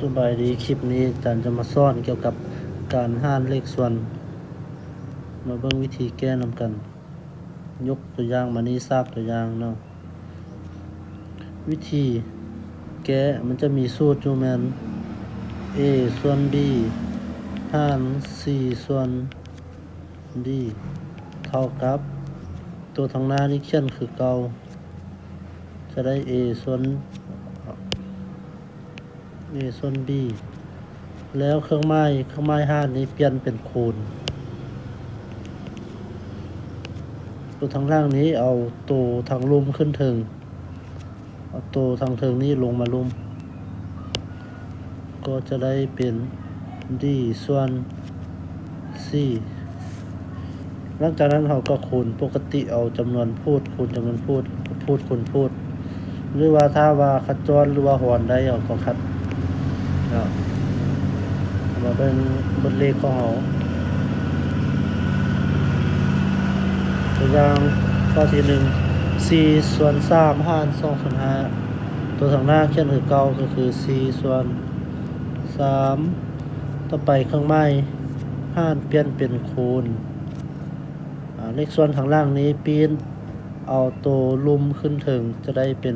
สบายดีคลิปนี้อาจารย์จะมาสอนเกี่ยวกับการหารเลขส่วนมาเบิ่งวิธีแก้นำกันยกตัวอย่างมานี้ทราบตัวอย่างเนาะวิธีแก้มันจะมีสูตรอยู่แม่น a ส่วน b หาร4ส่วน d เท่ากับตัวทางหน้านี่เขียนคือเก่าจะได้ a ส่วน b แล้วเครื่องไม้หารนี้เปลี่ยนเป็นคูณตัวทางล่างนี้เอาตัวทางลุ่มขึ้นถึงเอาตัวทางเทิงนี้ลงมาลุ่มก็จะได้เป็น d ส่วน c หลังจากนั้นเราก็คูณปกติเอาจำนวนพูดคูณจำนวนพูดคูณพูดหรือว่าถ้าว่าคัดจรหรือว่าหารได้เอาก็คัดมาเป็นบทเลขของเราตัวอย่างข้อที่4ส่วน3หาร2ส่วน5ตัวทางหน้าเขียนคือเก่าก็คือ4ส่วน3ต่อไปเครื่องไม้หารเปลี่ยนเป็นคูณเลขส่วนข้างล่างนี้ปีนเอาตัวลุมขึ้นถึงจะได้เป็น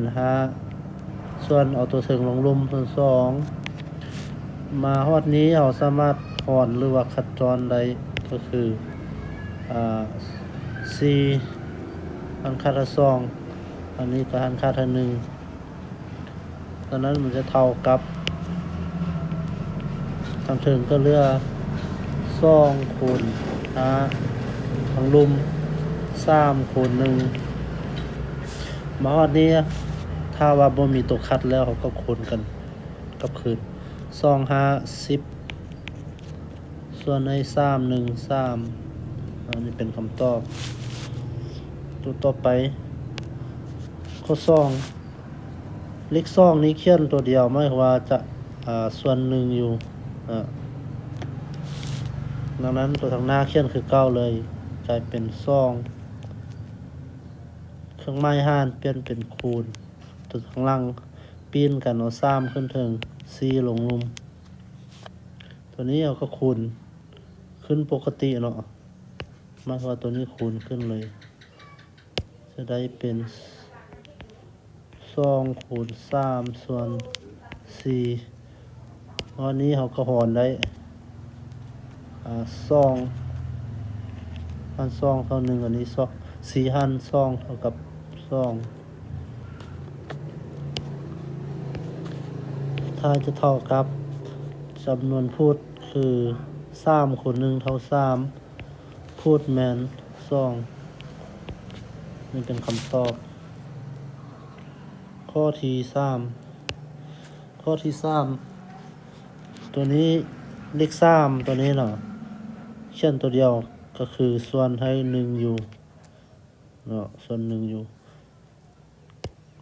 5ส่วนเอาตัวถึงลงลุมส่วน2มาฮอดนี้เราสามารถหารหรือว่าคัดจรได้ก็คือ4หารค่าละ2อันนี้ก็หารค่าละ1ตอนนั้นมันจะเท่ากับทางถึงก็เหลือ2คูณ5ทางลุม3คูณ1มาฮอดนี้ถ้าว่าบ่มีตัวคัดแล้วเขาก็คูณกันกับคืน2 5 10ส่วนใน3 1 3อันนี้เป็นคำตอบตัวต่อไปข้อ2เลข2นี้เขียนตัวเดียวหมายความว่าจะส่วน1อยู่ดังนั้นตัวทางหน้าเขียนคือ9เลยกลายเป็น2เครื่องไม้หารเปลี่ยนเป็นคูณตัวข้างล่างปีนกันเอา3ขึ้นถึง4ลงลุมตัวนี้เราก็คูณขึ้นปกติเนาะหมายความว่าตัวนี้คูณขึ้นเลยจะได้เป็น2คูณ3ส่วน4วันนี้เราก็หารได้2หาร2เท่า1อันนี้4หาร2เท่ากับ2ถ้าจะเท่ากับจำนวนพูดคือ3คูณ1เท่า3พูดแมน2นี่เป็นคำตอบข้อที่3ตัวนี้เลข3ตัวนี้เนาะเขียนตัวเดียวก็คือส่วนให้1อยู่เนาะส่วน1อยู่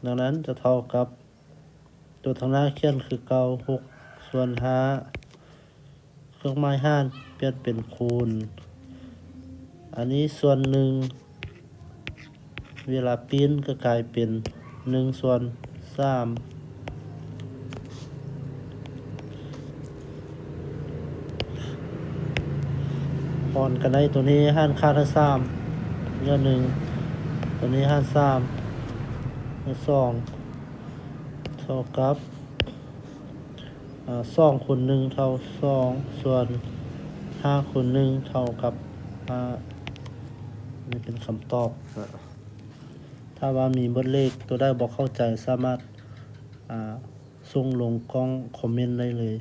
ดังนั้นจะเท่ากับตัวทางหน้าเขียนคือเก่า6ส่วน5เครื่องไม้หารเปลี่ยนเป็นคูณอันนี้ส่วน1เวลาปีนก็กลายเป็น1ส่วน3หารกันได้ตัวนี้หารค่าละ3เหลือ1ตัวนี้หาร3เหลือ2เท่ากับ2คูณ1เท่า2ส่วน5คูณ1เท่ากับ5นี่เป็นคำตอบถ้าว่ามีบทเลขตัวได้บอกเข้าใจสามารถส่งลงกล้องคอมเมนต์ได้เลย